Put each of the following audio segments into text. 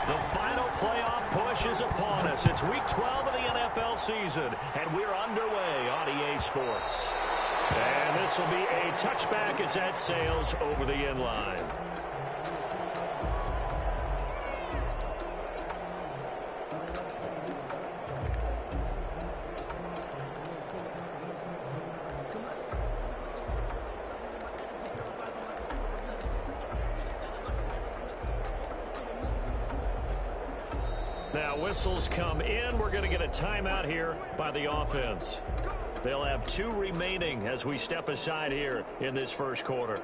The final playoff push is upon us. It's Week 12 of the NFL season, and we're underway on EA Sports. And this will be a touchback as that sails over the end line. Now, whistles come in. We're going to get a timeout here by the offense. They'll have 2 remaining as we step aside here in this first quarter.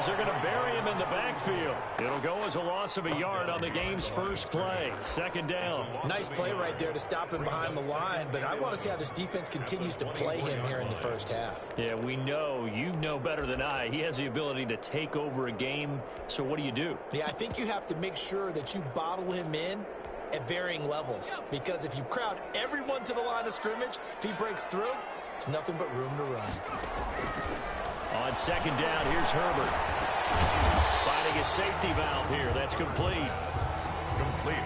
They're going to bury him in the backfield. It'll go as a loss of a yard on the game's first play. Second down. Nice play right there to stop him behind the line, but I want to see how this defense continues to play him here in the first half. Yeah, we know. You know better than I. He has the ability to take over a game, so what do? Yeah, I think you have to make sure that you bottle him in at varying levels, because if you crowd everyone to the line of scrimmage, if he breaks through, there's nothing but room to run. On second down, here's Herbert. Finding a safety valve here. That's complete.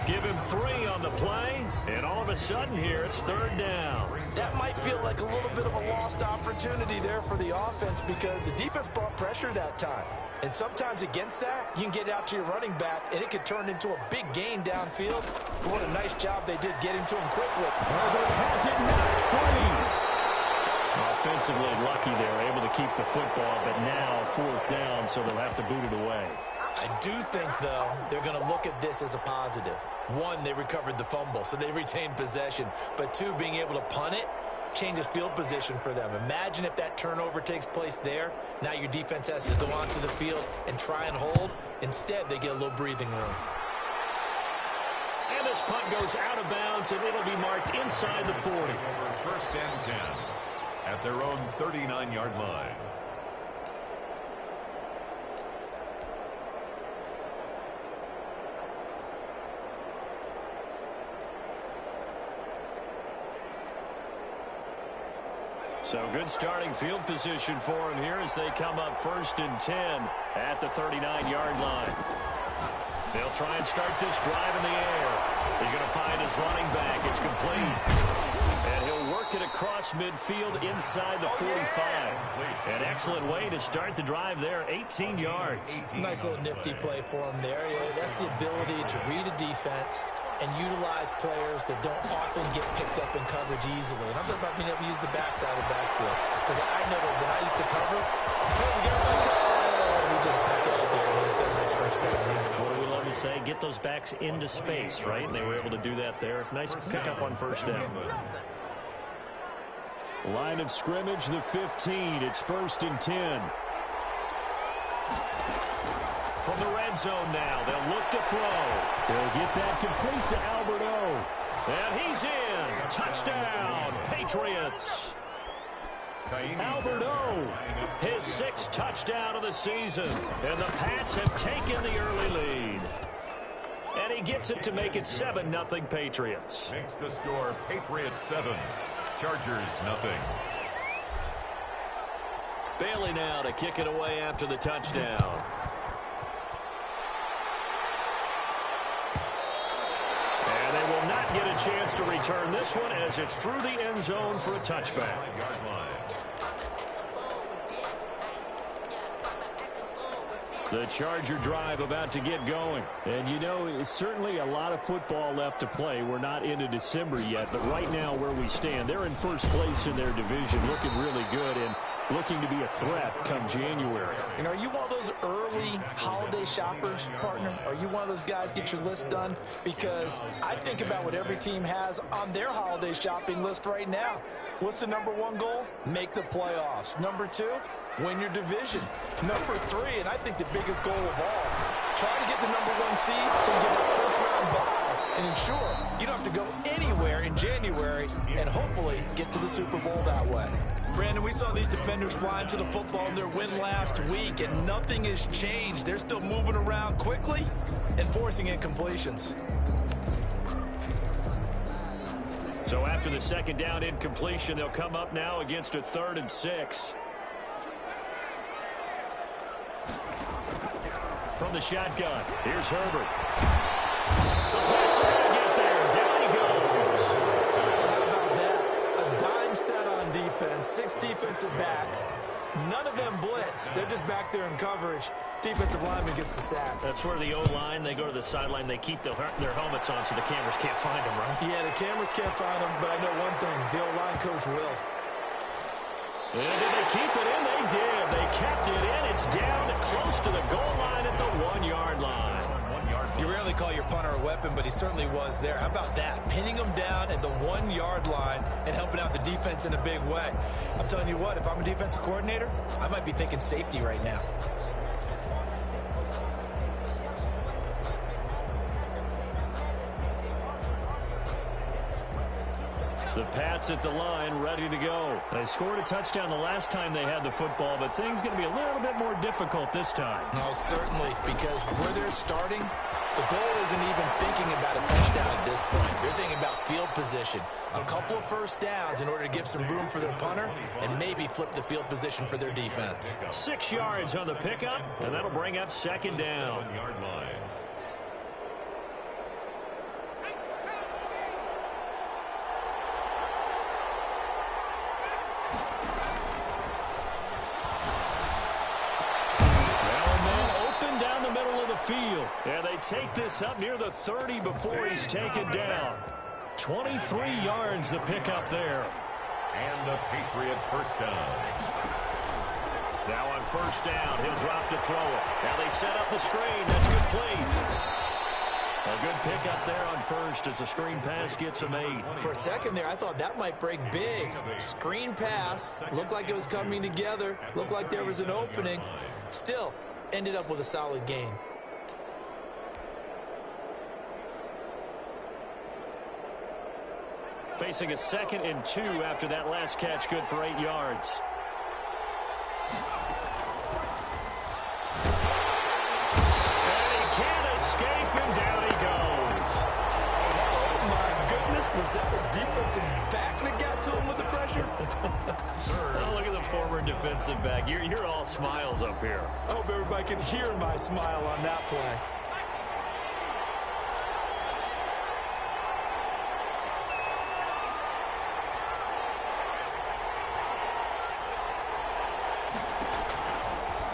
Give him 3 on the play, and all of a sudden here, it's third down. That might feel like a little bit of a lost opportunity there for the offense because the defense brought pressure that time. And sometimes against that, you can get out to your running back, and it could turn into a big gain downfield. But what a nice job they did getting to him quickly. Herbert has it knocked free. Offensively lucky they were able to keep the football, but now fourth down, so they'll have to boot it away. I do think, though, they're going to look at this as a positive. 1, they recovered the fumble, so they retained possession. But 2, being able to punt it changes field position for them. Imagine if that turnover takes place there. Now your defense has to go onto the field and try and hold. Instead, they get a little breathing room. And this punt goes out of bounds, and it'll be marked inside the 40. First and 10 at their own 39-yard line. So good starting field position for him here as they come up first and 10 at the 39-yard line. They'll try and start this drive in the air. He's going to find his running back. It's complete. And he'll work it across midfield inside the 45. An excellent way to start the drive there, 18 yards. Nice little nifty play for him there. Yeah, that's the ability to read a defense and utilize players that don't often get picked up in coverage easily. And I'm talking about being able to use the backside of the backfield. Because I know that when I used to cover, he just snuck out there and he's got a nice first down. What do we love to say? Get those backs into space, right? And they were able to do that there. Nice pickup on first down. Line of scrimmage, the 15. It's first and 10. From the red zone now, they'll look to throw. They'll get that complete to Alberto. And he's in. Touchdown, Patriots. Alberto, his 6th touchdown of the season. And the Pats have taken the early lead. And he gets it to make it 7-0 Patriots. Makes the score Patriots 7. Chargers 0. Bailey now to kick it away after the touchdown. And they will not get a chance to return this one as it's through the end zone for a touchback. The Charger drive about to get going. And, you know, it's certainly a lot of football left to play. We're not into December yet, but right now where we stand, they're in first place in their division, looking really good and looking to be a threat come January. You know, are you one of those early holiday shoppers, partner? Are you one of those guys get your list done? Because I think about what every team has on their holiday shopping list right now. What's the #1 goal? Make the playoffs. #2, win your division. #3, and I think the biggest goal of all, try to get the #1 seed so you get a first-round bye and ensure you don't have to go anywhere in in January and hopefully get to the Super Bowl that way. Brandon, we saw these defenders flying to the football in their win last week, and nothing has changed. They're still moving around quickly and forcing incompletions. So after the second down incompletion, they'll come up now against a 3rd and 6. From the shotgun, here's Herbert. The Pats are going to get there. Down he goes. How about that? A dime set on defense, 6 defensive backs. None of them blitz. They're just back there in coverage. Defensive lineman gets the sack. That's where the O-line, they go to the sideline, they keep their helmets on so the cameras can't find them, right? Yeah, the cameras can't find them, but I know one thing. The O-line coach will. And did they keep it in? They did. They kept it in. It's down close to the goal line at the 1-yard line. You rarely call your punter a weapon, but he certainly was there. How about that? Pinning him down at the 1-yard line and helping out the defense in a big way. I'm telling you what, if I'm a defensive coordinator, I might be thinking safety right now. The Pats at the line, ready to go. They scored a touchdown the last time they had the football, but things going to be a little bit more difficult this time. No, certainly, because where they're starting, the goal isn't even thinking about a touchdown at this point. They're thinking about field position. A couple of first downs in order to give some room for their punter and maybe flip the field position for their defense. 6 yards on the pickup, and that'll bring up 2nd down. 1-yard line. Field. And they take this up near the 30 before he's taken down. 23 yards the pickup there. And a Patriot first down. Now on first down, he'll drop to throw it. Now they set up the screen. That's good play. A good pickup there on first as the screen pass gets a made. For a second there, I thought that might break big. Screen pass. Looked like it was coming together. Looked like there was an opening. Still, ended up with a solid gain. Facing a 2nd and 2 after that last catch, good for 8 yards. And he can't escape, and down he goes. Oh, my goodness. Was that a defensive back that got to him with the pressure? Oh, look at the former defensive back. You're all smiles up here. I hope everybody can hear my smile on that play.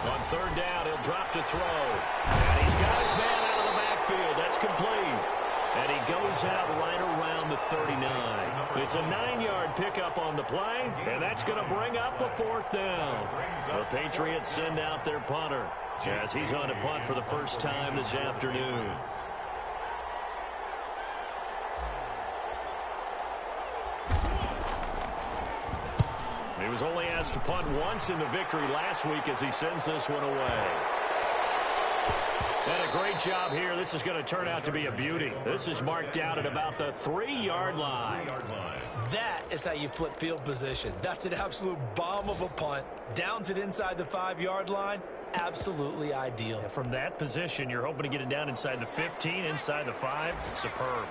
On 3rd down, he'll drop to throw. And he's got his man out of the backfield. That's complete. And he goes out right around the 39. It's a 9-yard pickup on the play, and that's going to bring up a 4th down. The Patriots send out their punter as he's on to punt for the first time this afternoon. He was only asked to punt once in the victory last week as he sends this one away. And a great job here. This is going to turn out to be a beauty. This is marked out at about the 3-yard line. That is how you flip field position. That's an absolute bomb of a punt. Downs it inside the 5-yard line. Absolutely ideal. From that position, you're hoping to get it down inside the 15, inside the 5. Superb.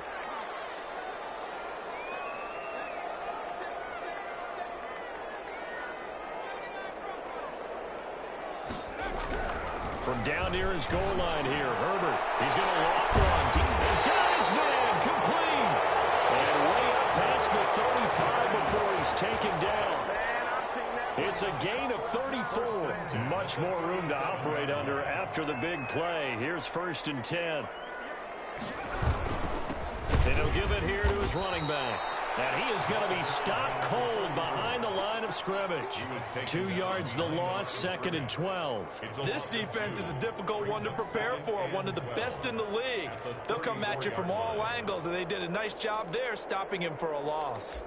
From down near his goal line here, Herbert. He's going to lock one deep. And got his man complete. And way up past the 35 before he's taken down. It's a gain of 34. Much more room to operate under after the big play. Here's 1st and 10. And he'll give it here to his running back. And he is going to be stopped cold behind the line of scrimmage. 2 yards the loss, 2nd and 12. This defense is a difficult one to prepare for, one of the best in the league. They'll come at you from all angles, and they did a nice job there stopping him for a loss.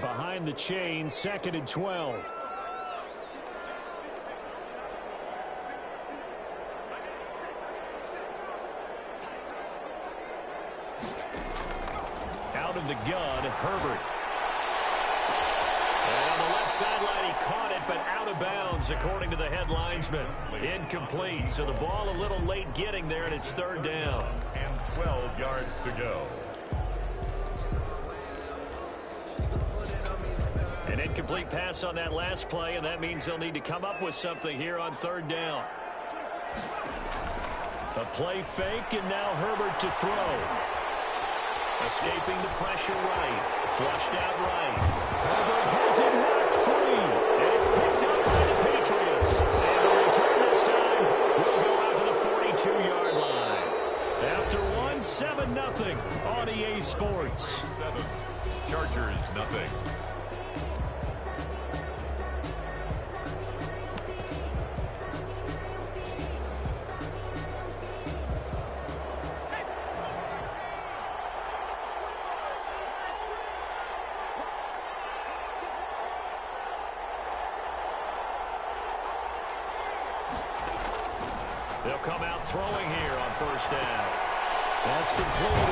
Behind the chain, 2nd and 12. of the gun, Herbert. And on the left sideline, he caught it, but out of bounds, according to the head linesman. Incomplete, so the ball a little late getting there, and it's third down. And 12 yards to go. An incomplete pass on that last play, and that means they'll need to come up with something here on third down. A play fake, and now Herbert to throw. Escaping the pressure right. Flushed out right. Herbert has it knocked free. And it's picked up by the Patriots. And the return this time will go out to the 42-yard line. After one, 7-0 on EA Sports. 7. Chargers, nothing. They'll come out throwing here on first down. That's complete.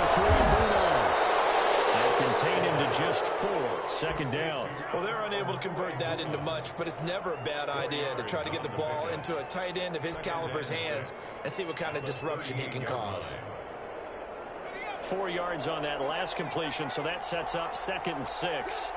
They'll contain him to just 4. Second down. Well, they're unable to convert that into much, but it's never a bad idea to try to get the ball into a tight end of his caliber's hands and see what kind of disruption he can cause. 4 yards on that last completion, so that sets up 2nd and 6.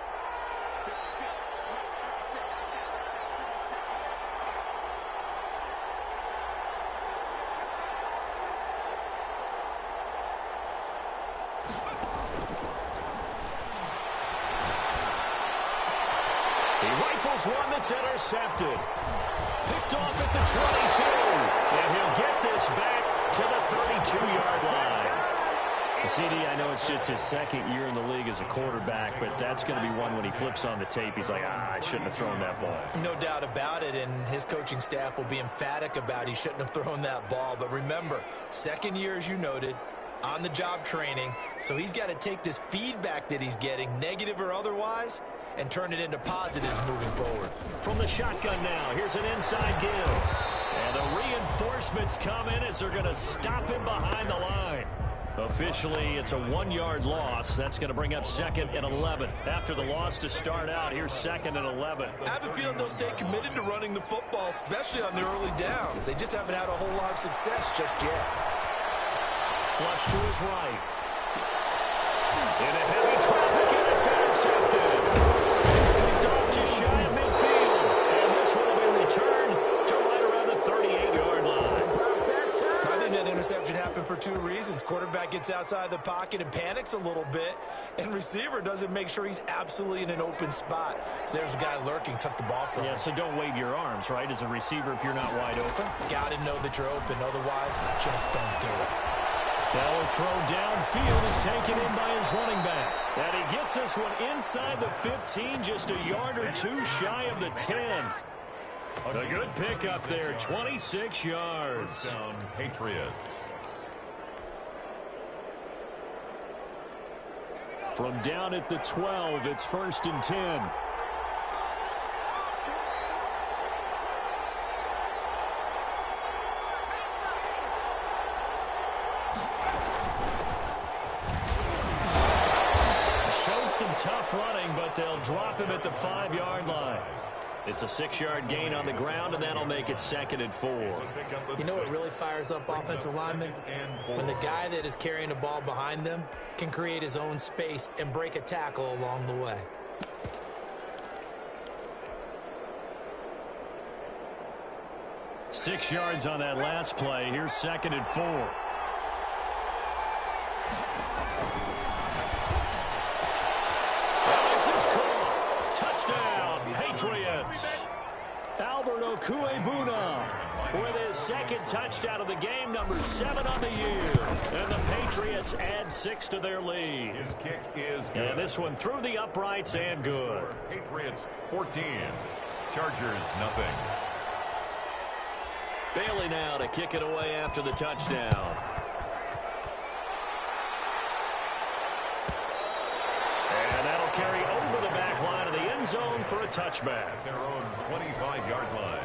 One that's intercepted. Picked off at the 22. And he'll get this back to the 32-yard line. CD, I know it's just his 2nd year in the league as a quarterback, but that's going to be one when he flips on the tape. He's like, I shouldn't have thrown that ball. No doubt about it, and his coaching staff will be emphatic about he shouldn't have thrown that ball. But remember, 2nd year, as you noted, on-the-job training, so he's got to take this feedback that he's getting, negative or otherwise, and turn it into positives moving forward. From the shotgun now, here's an inside give. And the reinforcements come in as they're going to stop him behind the line. Officially, it's a 1-yard loss. That's going to bring up 2nd and 11. After the loss to start out, here's 2nd and 11. I have a feeling they'll stay committed to running the football, especially on the early downs. They just haven't had a whole lot of success just yet. Flush to his right. In a heavy traffic, and it's intercepted. It's picked off just shy of midfield. And this will be returned to right around the 38-yard line. I think that interception happened for 2 reasons. Quarterback gets outside the pocket and panics a little bit, and receiver doesn't make sure he's absolutely in an open spot. So there's a guy lurking, took the ball from him. Yeah, so don't wave your arms, right, as a receiver if you're not wide open. Got to know that you're open. Otherwise, just don't do it. Now a throw downfield is taken in by his running back. And he gets this one inside the 15, just a yard or 2 shy of the 10. A good pickup there, 26 yards. Down, Patriots. From down at the 12, it's 1st and 10. Some tough running, but they'll drop him at the 5-yard line. It's a 6-yard gain on the ground, and that'll make it 2nd and 4. You know what really fires up offensive linemen? When the guy that is carrying the ball behind them can create his own space and break a tackle along the way. Six yards on that last play. Here's 2nd and 4. Albert Okuebuna with his 2nd touchdown of the game, number 7 on the year. And the Patriots add 6 to their lead. His kick is good. And this one through the uprights and good. Patriots 14. Chargers nothing. Bailey now to kick it away after the touchdown. And that'll carry over the back line of the end zone for a touchback. Their own 25-yard line.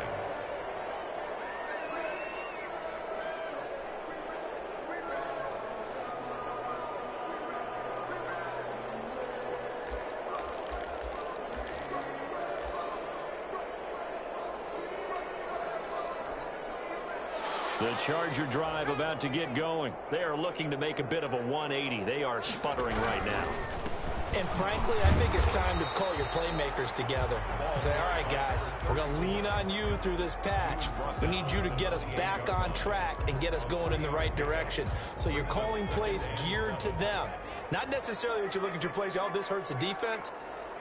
The Charger drive about to get going. They are looking to make a bit of a 180. They are sputtering right now. And frankly, I think it's time to call your playmakers together and say, all right, guys, we're going to lean on you through this patch. We need you to get us back on track and get us going in the right direction. So you're calling plays geared to them. Not necessarily what you look at your plays, oh, this hurts the defense.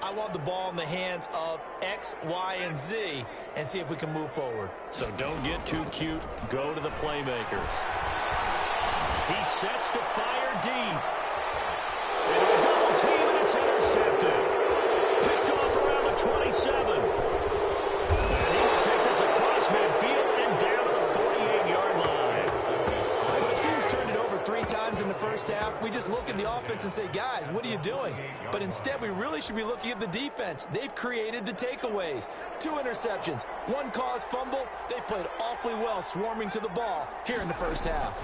I want the ball in the hands of X, Y, and Z and see if we can move forward. So don't get too cute. Go to the playmakers. He sets to fire deep. Into a double team, and it's intercepted. Picked off around the 27. And he will take this across midfield and down to the 48-yard line. When a team's turned it over 3 times in the first half, we just look at the offense and say, guys, what are you doing? But instead, we really should be looking at the defense. They've created the takeaways. 2 interceptions, 1 caused fumble. They played awfully well swarming to the ball here in the first half.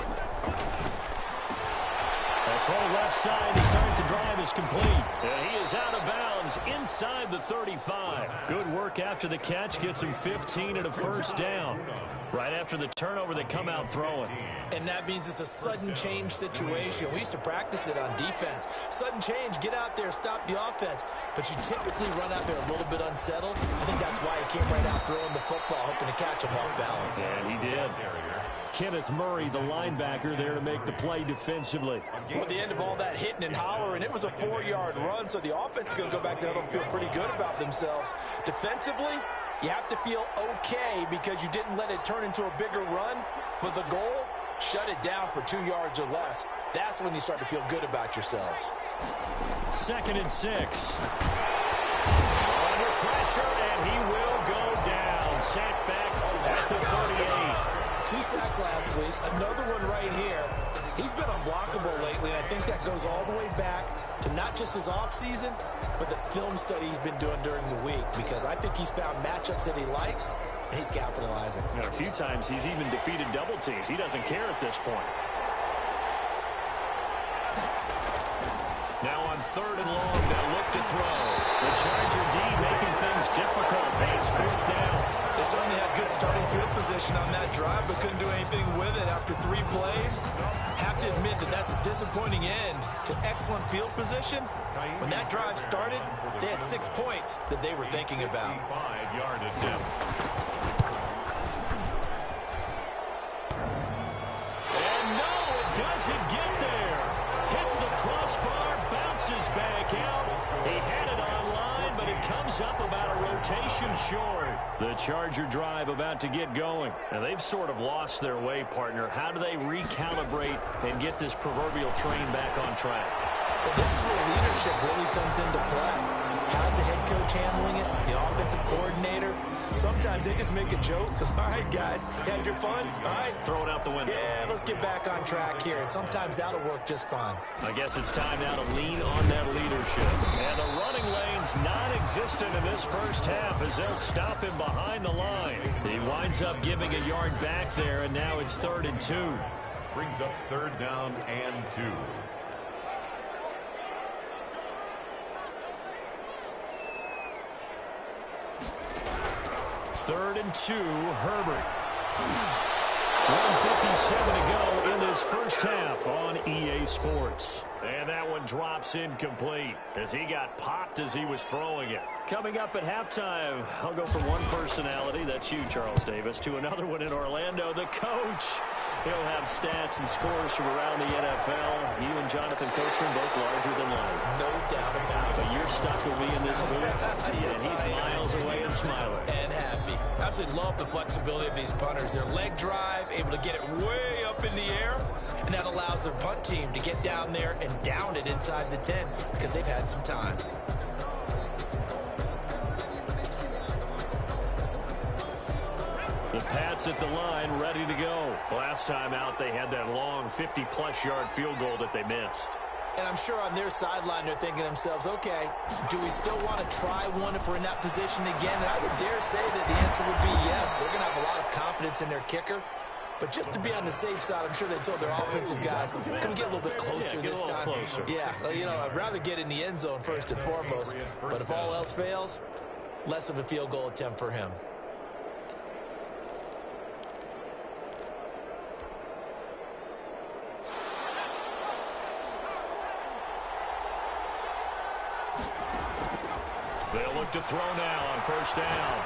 That throw left side to start the drive is complete. And he is out of bounds inside the 35. Good work after the catch. Gets him 15 and a first down. Right after the turnover, they come out throwing. And that means it's a sudden change situation. We used to practice it on defense. Sudden change, get out there, stop the offense. But you typically run out there a little bit unsettled. I think that's why he came right out throwing the football, hoping to catch him off balance. And he did. Kenneth Murray, the linebacker, there to make the play defensively. Well, at the end of all that hitting and hollering, it was a 4-yard run, so the offense is going to go back there and feel pretty good about themselves. Defensively, you have to feel okay because you didn't let it turn into a bigger run, but the goal, shut it down for 2 yards or less. That's when you start to feel good about yourselves. 2nd and 6. Under pressure, and he will go down. Sacked back at the 38. 2 sacks last week, another one right here. He's been unblockable lately, and I think that goes all the way back to not just his offseason, but the film study he's been doing during the week, because I think he's found matchups that he likes, and he's capitalizing. And a few times he's even defeated double teams. He doesn't care at this point. Now on 3rd and long, they'll look to throw. The Charger D making things difficult. It's 4th down. They certainly had good starting field position on that drive, but couldn't do anything with it after 3 plays. Have to admit that that's a disappointing end to excellent field position. When that drive started, they had 6 points that they were thinking about. 5-yard attempt. And no, it doesn't get there. Hits the crossbar, bounces back out. He had it online, but it comes up about a rotation short. The Charger drive about to get going. Now, they've sort of lost their way, partner. How do they recalibrate and get this proverbial train back on track? Well, this is where leadership really comes into play. How's the head coach handling it? The offensive coordinator? Sometimes they just make a joke. All right, guys, had your fun? All right. Throw it out the window. Yeah, let's get back on track here. And sometimes that'll work just fine. I guess it's time now to lean on that leadership. And the running lane's non-existent in this first half as they'll stop him behind the line. He winds up giving a yard back there, and now it's 3rd and 2. Brings up 3rd down and 2. 3rd and 2, Herbert. 1:57 to go in this first half on EA Sports. And that one drops incomplete as he got popped as he was throwing it. Coming up at halftime, I'll go from one personality, that's you, Charles Davis, to another one in Orlando, the coach. He'll have stats and scores from around the NFL. You and Jonathan Coachman both larger than life. No doubt about it. But you're stuck with me in this booth, Yes, and he's miles away and smiling. And happy. Absolutely love the flexibility of these punters. Their leg drive, able to get it way up in the air, and that allows their punt team to get down there and down it inside the 10 because they've had some time. The Pats at the line, ready to go. Last time out, they had that long 50-plus yard field goal that they missed. And I'm sure on their sideline, they're thinking to themselves, okay, do we still want to try one if we're in that position again? And I would dare say that the answer would be yes. They're going to have a lot of confidence in their kicker. But just to be on the safe side, I'm sure they told their offensive guys, can we get a little bit closer this time? Closer. Yeah, you know, I'd rather get in the end zone first and foremost. But if all else fails, less of a field goal attempt for him. to throw now on first down.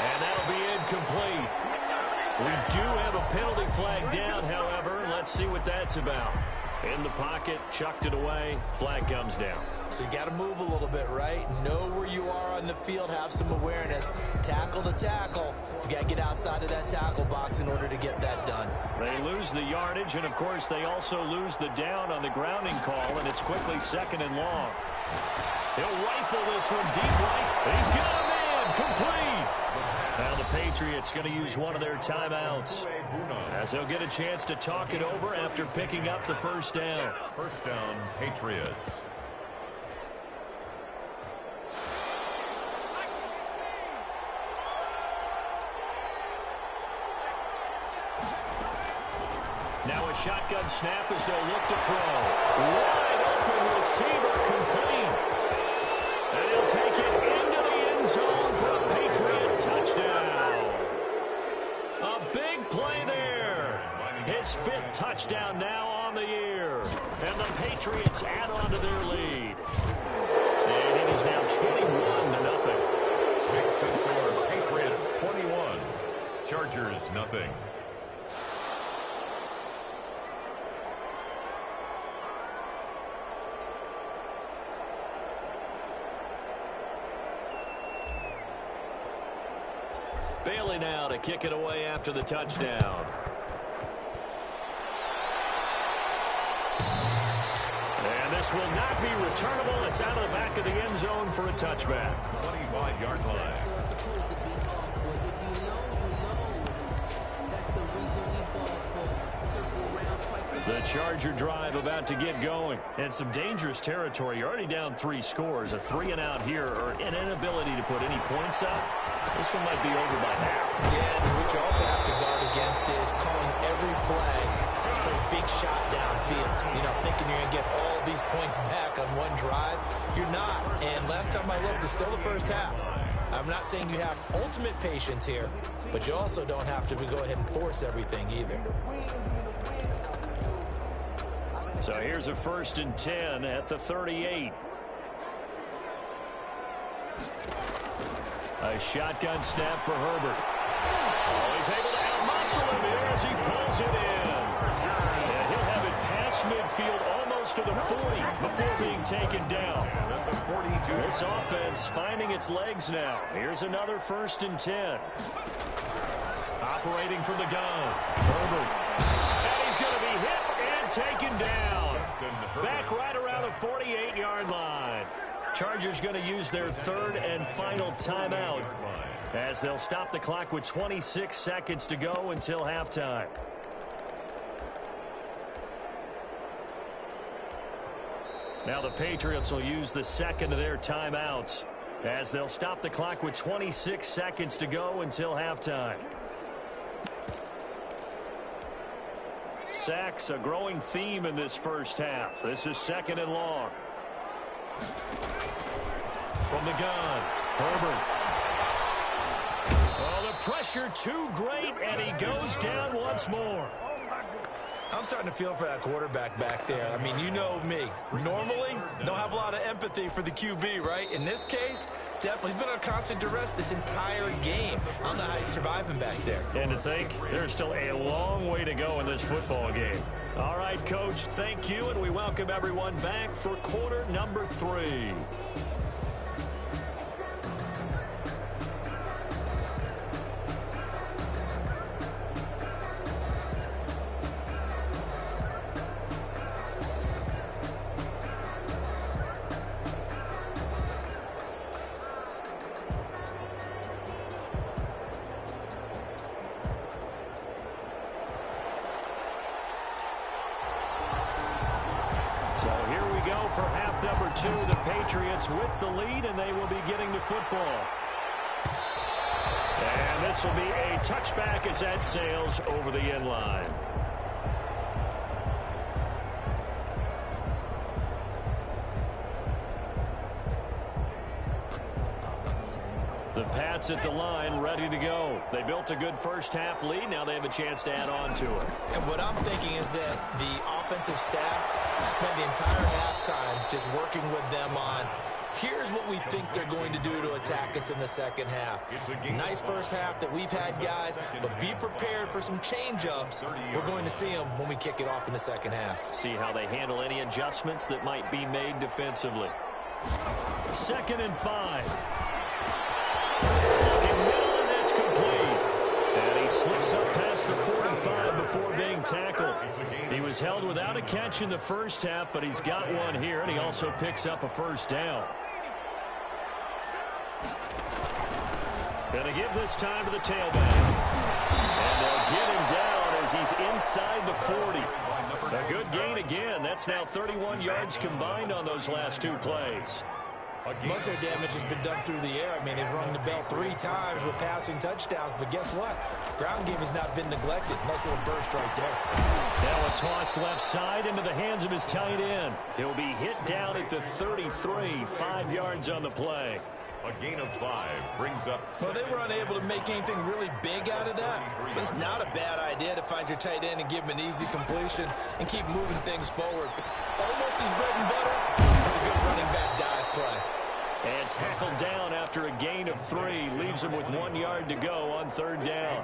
And that'll be incomplete. We do have a penalty flag down, however. Let's see what that's about. In the pocket, chucked it away, flag comes down. So you got to move a little bit, right? Know where you are on the field, have some awareness. Tackle to tackle. You got to get outside of that tackle box in order to get that done. They lose the yardage, and of course they also lose the down on the grounding call, and it's quickly 2nd and long. He'll rifle this one deep right. He's got a man, complete. Now the Patriots going to use one of their timeouts, as they'll get a chance to talk it over after picking up the first down. First down, Patriots. Now a shotgun snap as they'll look to throw. Wide open receiver, complete. And he'll take it into the end zone for a Patriot touchdown. A big play there. His 5th touchdown now on the year. And the Patriots add on to their lead. And it is now 21-0. Makes the score Patriots 21. Chargers nothing. Bailey now to kick it away after the touchdown. And this will not be returnable. It's out of the back of the end zone for a touchback. 25-yard line. The Charger drive about to get going. And some dangerous territory. You're already down 3 scores. A 3-and-out here, or an inability to put any points up. This one might be over by half. Yeah, and what you also have to guard against is calling every play for a big shot downfield. You know, thinking you're going to get all these points back on one drive. You're not. And last time I looked, it's still the first half. I'm not saying you have ultimate patience here, but you also don't have to go ahead and force everything either. So here's a 1st and 10 at the 38. A shotgun snap for Herbert. Oh, he's able to outmuscle him here as he pulls it in. And he'll have it past midfield almost to the 40 before being taken down. This offense finding its legs now. Here's another 1st and 10. Operating from the gun. Herbert. And he's going to be hit and taken down. Back right around the 48-yard line. Chargers going to use their 3rd and final timeout, as they'll stop the clock with 26 seconds to go until halftime. Now the Patriots will use the 2nd of their timeouts, as they'll stop the clock with 26 seconds to go until halftime. Sacks, a growing theme in this first half. This is 2nd and long. From the gun, Herbert. Oh, the pressure too great, and he goes down once more. I'm starting to feel for that quarterback back there. I mean, you know me. Normally, don't have a lot of empathy for the QB, right? In this case, definitely. He's been under constant duress this entire game. I don't know how he's surviving back there. And to think, there's still a long way to go in this football game. All right, Coach, thank you, and we welcome everyone back for quarter number 3. So here we go for half number 2. The Patriots with the lead, and they will be getting the football. And this will be a touchback as that sails over the end line. The pass Pats at the line, ready to go. They built a good first-half lead. Now they have a chance to add on to it. And what I'm thinking is that the offensive staff spent the entire halftime just working with them on, here's what we think they're going to do to attack us in the second half. Nice first half that we've had, guys, but be prepared for some change-ups. We're going to see them when we kick it off in the second half. See how they handle any adjustments that might be made defensively. 2nd and 5. Looking middle, and that's complete. And he slips up past the 45 before being tackled. He was held without a catch in the first half, but he's got one here, and he also picks up a first down. Going to give this time to the tailback. And they'll get him down as he's inside the 40. A good gain again. That's now 31 yards combined on those last 2 plays. Most of their damage has been done through the air. I mean, they've rung the bell 3 times with passing touchdowns, but guess what? Ground game has not been neglected. Nice little burst right there. Now a toss left side into the hands of his tight end. He'll be hit down at the 33, 5 yards on the play. A gain of 5 brings up. Well, they were unable to make anything really big out of that, but it's not a bad idea to find your tight end and give him an easy completion and keep moving things forward. Almost his bread and butter. That's a good running back dive play. And tackled down after a gain of 3. Leaves him with 1 yard to go on 3rd down.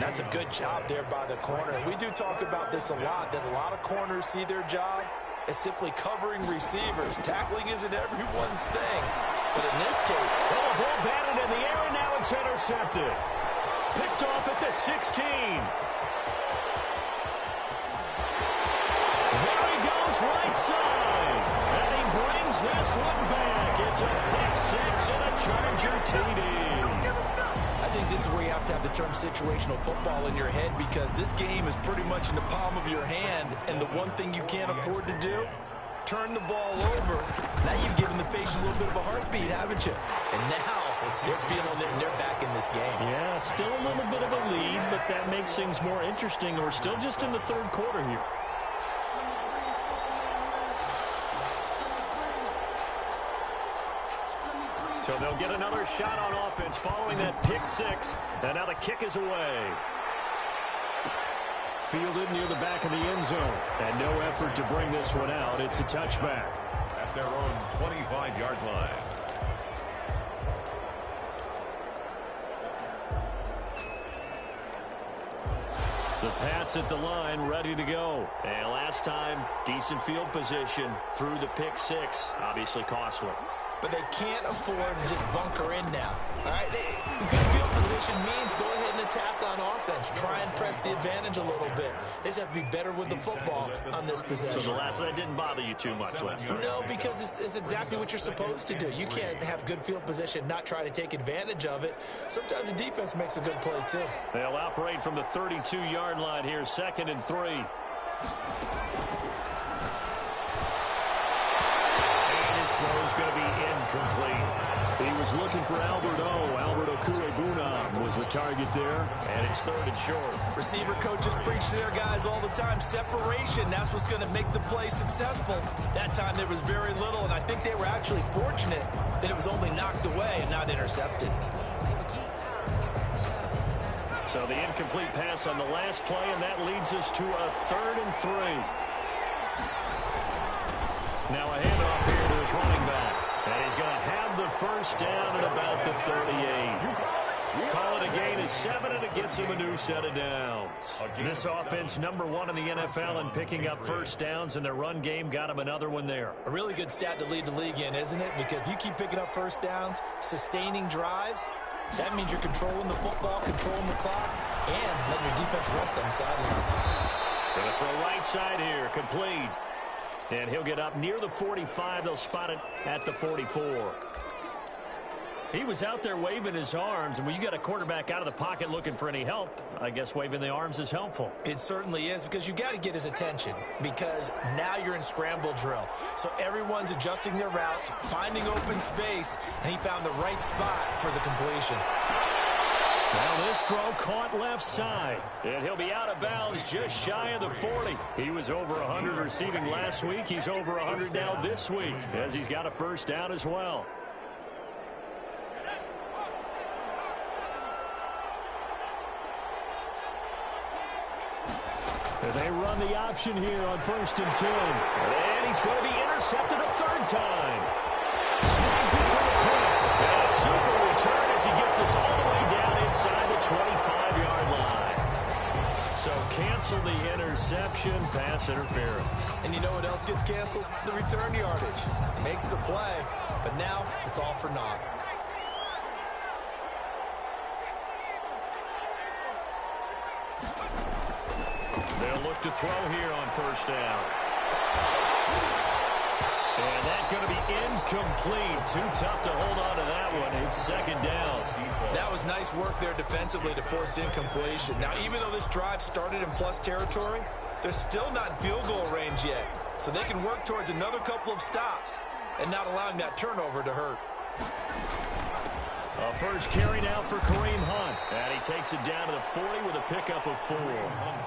That's a good job there by the corner. We do talk about this a lot, that a lot of corners see their job as simply covering receivers. Tackling isn't everyone's thing. But in this case, well, the ball batted in the air, and now it's intercepted. Picked off at the 16. There he goes, right side. And he brings this one back. It's a pick 6 and a Charger TD. I think this is where you have to have the term situational football in your head, because this game is pretty much in the palm of your hand, and the one thing you can't afford to do, turn the ball over. Now you've given the patient a little bit of a heartbeat, haven't you? And now they're feeling it, and they're back in this game. Yeah, still a little bit of a lead, but that makes things more interesting. We're still just in the 3rd quarter here. So they'll get another shot on offense following that pick 6. And now the kick is away. Fielded near the back of the end zone. And no effort to bring this one out. It's a touchback. At their own 25-yard line. The Pats at the line, ready to go. And last time, decent field position through the pick 6. Obviously costly. But they can't afford to just bunker in now. All right, good field position means go ahead and attack on offense. Try and press the advantage a little bit. They just have to be better with the football on this possession. So the last one didn't bother you too much last time? No, because it's exactly what you're supposed to do. You can't have good field position, not try to take advantage of it. Sometimes the defense makes a good play, too. They'll operate from the 32-yard line here, 2nd and 3. Throw is going to be incomplete. He was looking for Alberto Kurebuna was the target there, and it's 3rd and short. Receiver coaches preach to their guys all the time. Separation, that's what's going to make the play successful. That time there was very little, and I think they were actually fortunate that it was only knocked away and not intercepted. So the incomplete pass on the last play, and that leads us to a 3rd and 3. Now a handoff here to his running back. And he's going to have the first down at about the 38. Call it a gain of 7, and it gets him a new set of downs. This offense, #1 in the NFL in picking up first downs, and their run game got him another one there. A really good stat to lead the league in, isn't it? Because if you keep picking up first downs, sustaining drives, that means you're controlling the football, controlling the clock, and letting your defense rest on the sidelines. Going to throw right side here, complete. And he'll get up near the 45. They'll spot it at the 44. He was out there waving his arms, and when you got a quarterback out of the pocket looking for any help, I guess waving the arms is helpful. It certainly is, because you got to get his attention, because now you're in scramble drill. So everyone's adjusting their routes, finding open space, and he found the right spot for the completion. Well, this throw caught left side, and he'll be out of bounds just shy of the 40. He was over 100 receiving last week. He's over 100 now this week, as he's got a first down as well. They run the option here on 1st and 10. And he's going to be intercepted a third time. Snags it for the pick. And a super return as he gets us all the way down inside the 25-yard line. So cancel the interception, pass interference. And you know what else gets canceled? The return yardage. Makes the play, but now it's all for naught. They'll look to throw here on 1st down. And that's going to be incomplete. Too tough to hold on to that one. It's 2nd down. That was nice work there defensively to force incompletion. Now, even though this drive started in plus territory, they're still not in field goal range yet. So they can work towards another couple of stops and not allowing that turnover to hurt. A first carry now for Kareem Hunt. And he takes it down to the 40 with a pickup of 4.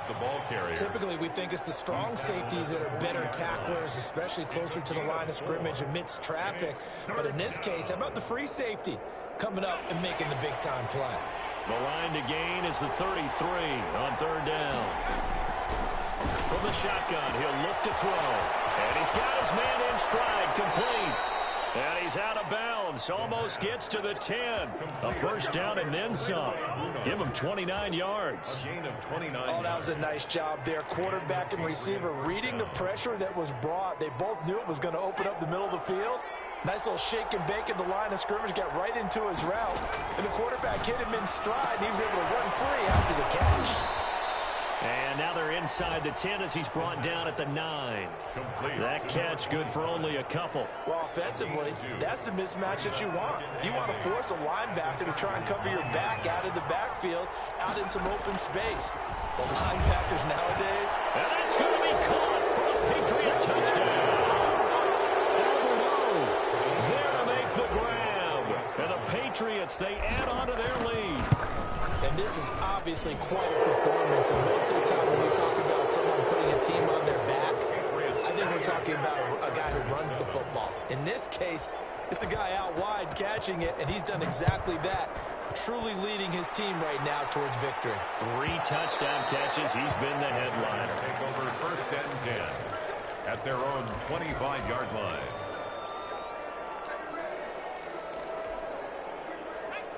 The ball carrier. Typically, we think it's the strong safeties that are better tacklers, especially closer to the line of scrimmage amidst traffic. But in this case, how about the free safety coming up and making the big-time play? The line to gain is the 33 on 3rd down. From the shotgun, he'll look to throw. And he's got his man in stride, complete. And he's out of bounds, almost gets to the 10. A first down and then some. Give him 29 yards. A gain of 29. Oh, that was a nice job there. Quarterback and receiver reading the pressure that was brought. They both knew it was going to open up the middle of the field. Nice little shake and bake at the line of scrimmage, got right into his route. And the quarterback hit him in stride, and he was able to run free after the catch. And now they're inside the 10 as he's brought down at the 9. That catch good for only a couple. Well, offensively, that's the mismatch that you want. You want to force a linebacker to try and cover your back out of the backfield, out in some open space. The linebackers nowadays. And that's going to be caught for a Patriot touchdown. There to make the grab. And the Patriots, they add on to their lead. And this is obviously quite a performance. And most of the time when we talk about someone putting a team on their back, I think we're talking about a guy who runs the football. In this case, it's a guy out wide catching it, and he's done exactly that, truly leading his team right now towards victory. 3 touchdown catches. He's been the headliner. Take over 1st and 10 at their own 25-yard line.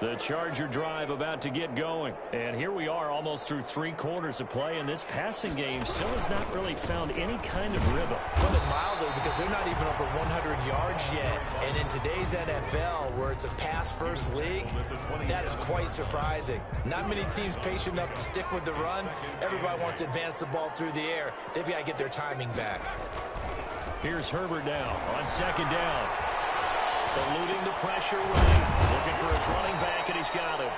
The Charger drive about to get going. And here we are almost through 3 quarters of play, and this passing game still has not really found any kind of rhythm. Put it mildly, because they're not even over 100 yards yet. And in today's NFL, where it's a pass-first league, that is quite surprising. Not many teams patient enough to stick with the run. Everybody wants to advance the ball through the air. They've got to get their timing back. Here's Herbert now on 2nd down. Eluding the pressure right. Looking for his running back, and he's got him.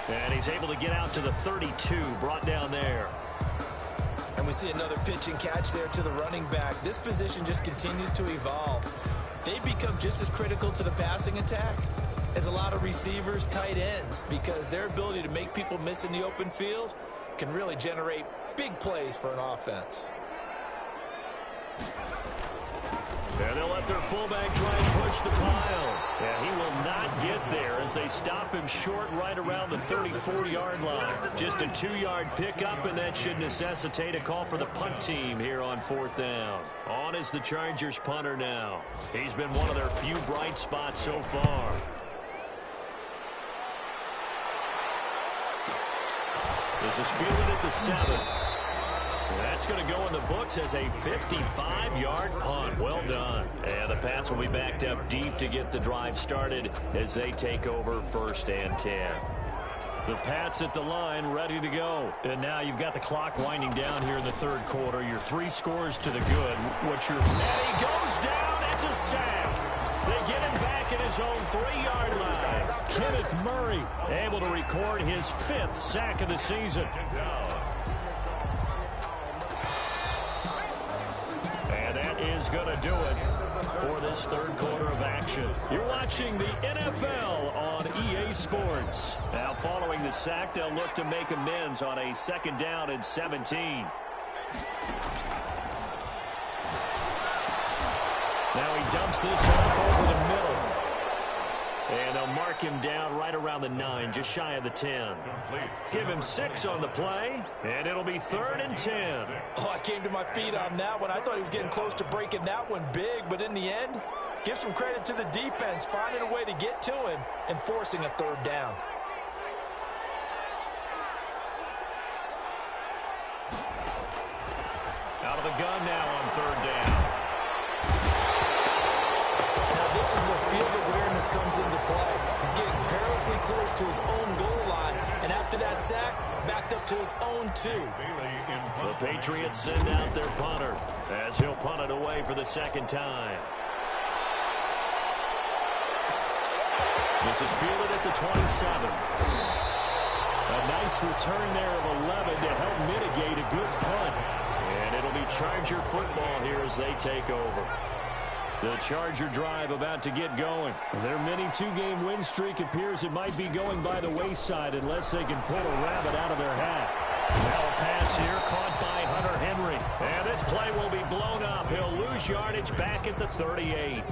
And he's able to get out to the 32, brought down there. And we see another pitch and catch there to the running back. This position just continues to evolve. They become just as critical to the passing attack as a lot of receivers, tight ends, because their ability to make people miss in the open field can really generate big plays for an offense. And they'll let their fullback try and push the pile. And he will not get there as they stop him short right around the 34-yard line. Just a 2-yard pickup, and that should necessitate a call for the punt team here on 4th down. On is the Chargers punter now. He's been one of their few bright spots so far. This is fielded at the 7. That's going to go in the books as a 55-yard punt. Well done. And the Pats will be backed up deep to get the drive started as they take over 1st and 10. The Pats at the line ready to go. And now you've got the clock winding down here in the 3rd quarter. Your 3 scores to the good. What's your... And he goes down. It's a sack. They get him back at his own 3-yard line. Kenneth Murray able to record his 5th sack of the season. Is going to do it for this 3rd quarter of action. You're watching the NFL on EA Sports. Now following the sack, they'll look to make amends on a 2nd down and 17. Now he dumps this off over the middle. And they'll mark him down right around the 9, just shy of the 10. Give him 6 on the play, and it'll be 3rd and 10. Oh, I came to my feet on that one. I thought he was getting close to breaking that one big, but in the end, give some credit to the defense, finding a way to get to him and forcing a 3rd down. Out of the gun now on 3rd down. Now this is where field awareness comes into play. He's getting perilously close to his own goal line, and after that sack, backed up to his own 2. The Patriots send out their punter as he'll punt it away for the 2nd time. This is fielded at the 27. A nice return there of 11 to help mitigate a good punt. And it'll be Charger football here as they take over. The Charger drive about to get going. Their mini 2-game win streak appears it might be going by the wayside unless they can pull a rabbit out of their hat. Now a pass here caught by Hunter Henry. And this play will be blown up. He'll lose yardage back at the 38.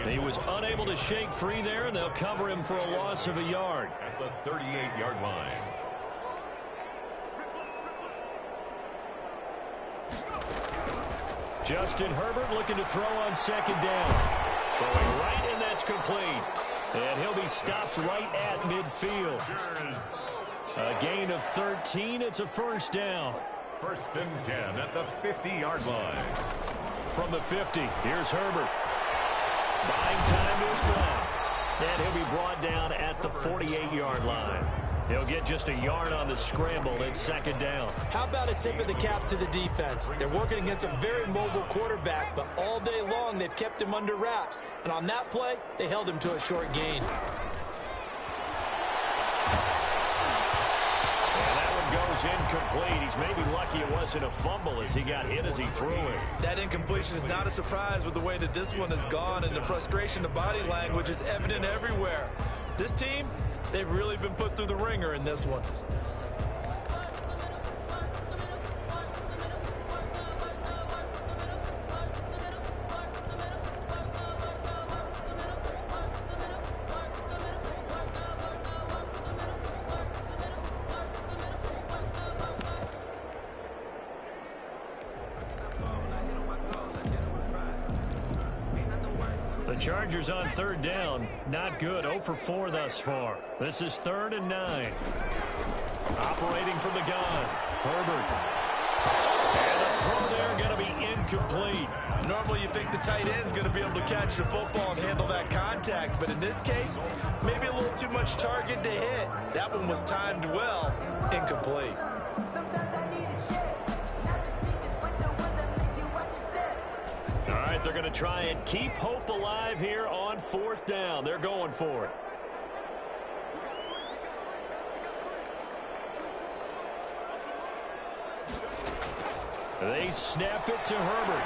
He was unable to shake free there, and they'll cover him for a loss of a yard. At the 38-yard line. Justin Herbert looking to throw on 2nd down. Throwing right, and that's complete. And he'll be stopped right at midfield. A gain of 13. It's a 1st down. 1st and 10 at the 50-yard line. From the 50, here's Herbert. Buying time to his left. And he'll be brought down at the 48-yard line. He'll get just a yard on the scramble at 2nd down. How about a tip of the cap to the defense? They're working against a very mobile quarterback, but all day long they've kept him under wraps. And on that play, they held him to a short gain. And that one goes incomplete. He's maybe lucky it wasn't a fumble as he got hit as he threw it. That incompletion is not a surprise with the way that this one has gone, and the frustration of body language is evident everywhere. This team, they've really been put through the ringer in this one. The Chargers on 3rd down. Not good. 0 for 4 thus far. This is 3rd and 9. Operating from the gun. Herbert. And the throw there going to be incomplete. Normally you think the tight end's going to be able to catch the football and handle that contact, but in this case, maybe a little too much target to hit. That one was timed well. Incomplete. All right, they're going to try and keep hope alive here on 4th down. They're going for it. They snap it to Herbert.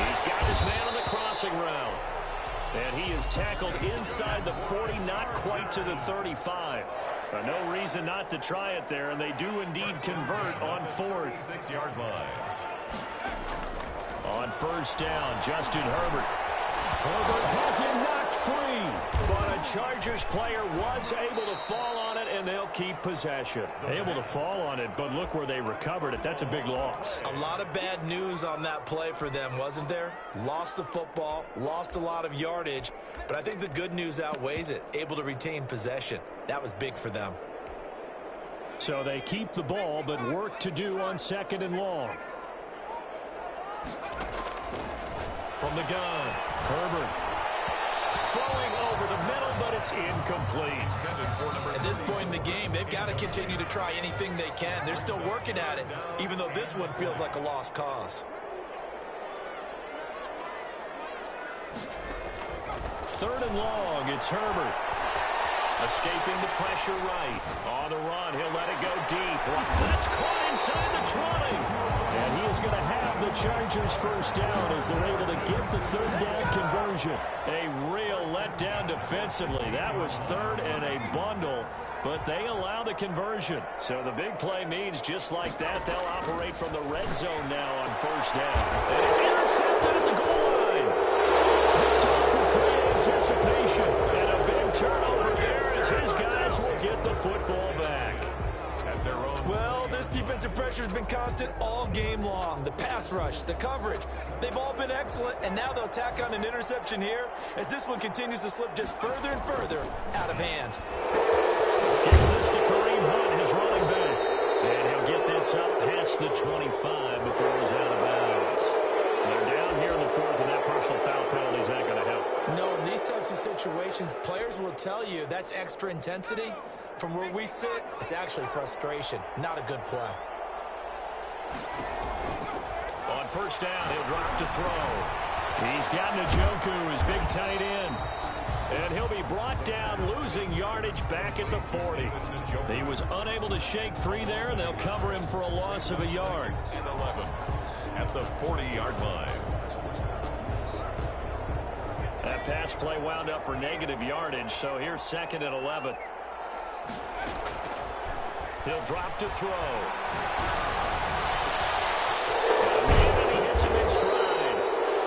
He's got his man on the crossing route. And he is tackled inside the 40, not quite to the 35. But no reason not to try it there, and they do indeed convert on 4th. 6-yard line. On 1st down, Justin Herbert. Herbert has him knocked free. But a Chargers player was able to fall on it, and they'll keep possession. Able to fall on it, but look where they recovered it. That's a big loss. A lot of bad news on that play for them, wasn't there? Lost the football, lost a lot of yardage, but I think the good news outweighs it. Able to retain possession. That was big for them. So they keep the ball, but work to do on 2nd and long. From the gun, Herbert. Throwing over the middle, but it's incomplete. At this point in the game, they've got to continue to try anything they can. They're still working at it, even though this one feels like a lost cause. 3rd and long, it's Herbert. Escaping the pressure right. On the run, he'll let it go deep. That's caught inside the 20. And he is going to have the Chargers 1st down as they're able to get the 3rd down conversion. A real letdown defensively. That was 3rd and a bundle, but they allow the conversion. So the big play means just like that, they'll operate from the red zone now on 1st down. And it's intercepted at the goal line. Picked off with possession. And a big turnover there as his guys will get the football back. At their own. Well, this defensive pressure has been constant all game long. The pass rush, the coverage, they've all been excellent, and now they'll tack on an interception here as this one continues to slip just further and further out of hand. Gets this to Kareem Hunt, his running back. And he'll get this up past the 25 before he's out of bounds. They're down here in the fourth, and that personal foul penalty is not going to help. No, in these types of situations, players will tell you that's extra intensity. From where we sit, it's actually frustration, not a good play. On first down, he'll drop to throw. He's got Njoku, his big tight end. And he'll be brought down, losing yardage back at the 40. He was unable to shake free there, and they'll cover him for a loss of a yard. And 11 at the 40-yard line. That pass play wound up for negative yardage, so here's 2nd and 11. He'll drop to throw. And he hits him in stride.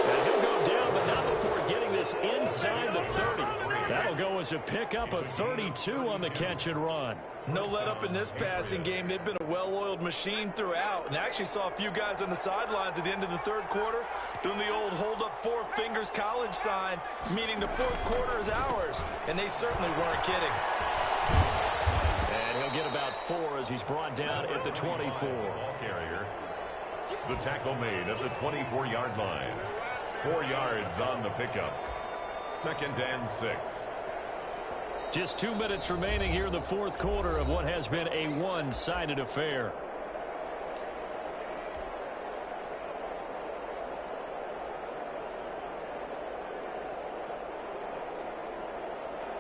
And he'll go down, but not before getting this inside the 30. That'll go as a pickup of 32 on the catch and run. No let up in this passing game. They've been a well-oiled machine throughout. And I actually saw a few guys on the sidelines at the end of the third quarter doing the old hold up 4 fingers college sign, meaning the fourth quarter is ours. And they certainly weren't kidding. And he'll get about 4 as he's brought down at the 24. Ball carrier. The tackle made at the 24-yard line. 4 yards on the pickup. 2nd and 6. Just 2 minutes remaining here in the fourth quarter of what has been a one-sided affair.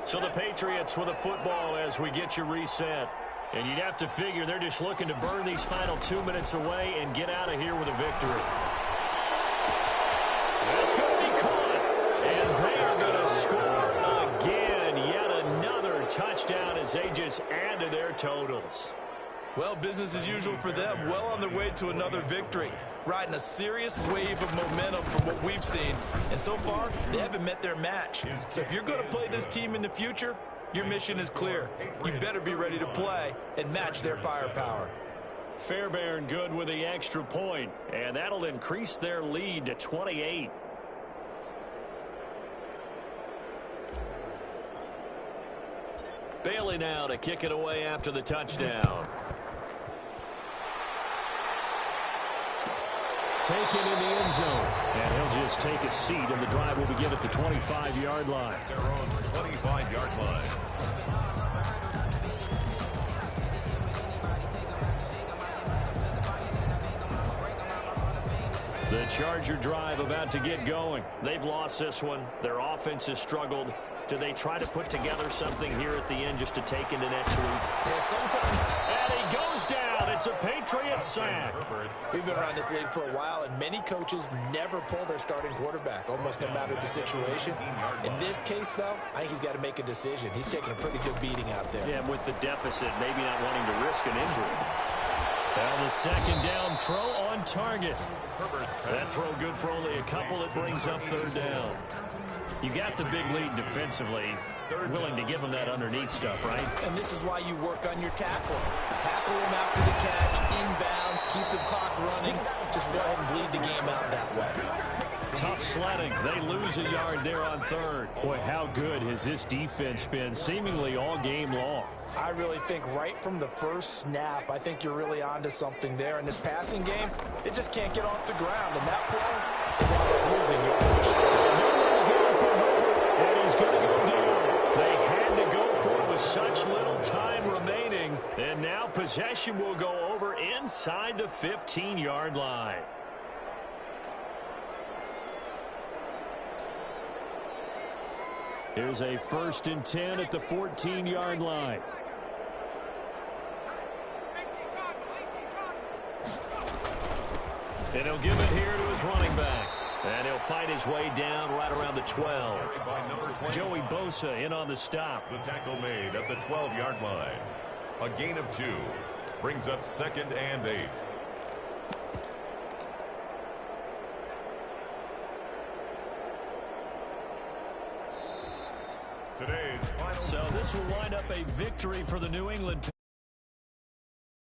So the Patriots with a football as we get you reset. And you'd have to figure they're just looking to burn these final 2 minutes away and get out of here with a victory. That's going to be caught. And they are going to score again. Yet another touchdown as they just add to their totals. Well, business as usual for them. Well on their way to another victory. Riding a serious wave of momentum from what we've seen. And so far, they haven't met their match. So if you're going to play this team in the future, your mission is clear. You better be ready to play and match their firepower. Fairbairn good with the extra point. And that'll increase their lead to 28. Bailey now to kick it away after the touchdown. Taken in the end zone. And he'll just take a seat, and the drive will begin at the 25-yard line. Their own 25-yard line. The Charger drive about to get going. They've lost this one. Their offense has struggled. Do they try to put together something here at the end just to take into next week? Yeah, sometimes. And he goes down. It's a Patriot sack. We've been around this league for a while, and many coaches never pull their starting quarterback, almost no matter the situation. In this case, though, I think he's got to make a decision. He's taking a pretty good beating out there. Yeah, with the deficit, maybe not wanting to risk an injury. Now the second down throw on target. That throw good for only a couple. It brings up third down. You got the big lead defensively. Willing to give him that underneath stuff, right? And this is why you work on your tackle. Tackle him after the catch, inbounds, keep the clock running. Just go ahead and bleed the game out that way. Tough sledding. They lose a yard there on third. Boy, how good has this defense been seemingly all game long? I really think right from the first snap, I think you're really onto something there. In this passing game, it just can't get off the ground. And that play, they end up losing yardage. And he's going to go down. They had to go for it with such little time remaining. And now possession will go over inside the 15-yard line. Here's a 1st and 10 at the 14-yard line. And he'll give it here to his running back. And he'll fight his way down right around the 12. Joey Bosa in on the stop. The tackle made at the 12-yard line. A gain of 2. Brings up 2nd and 8. will wind up a victory for the New England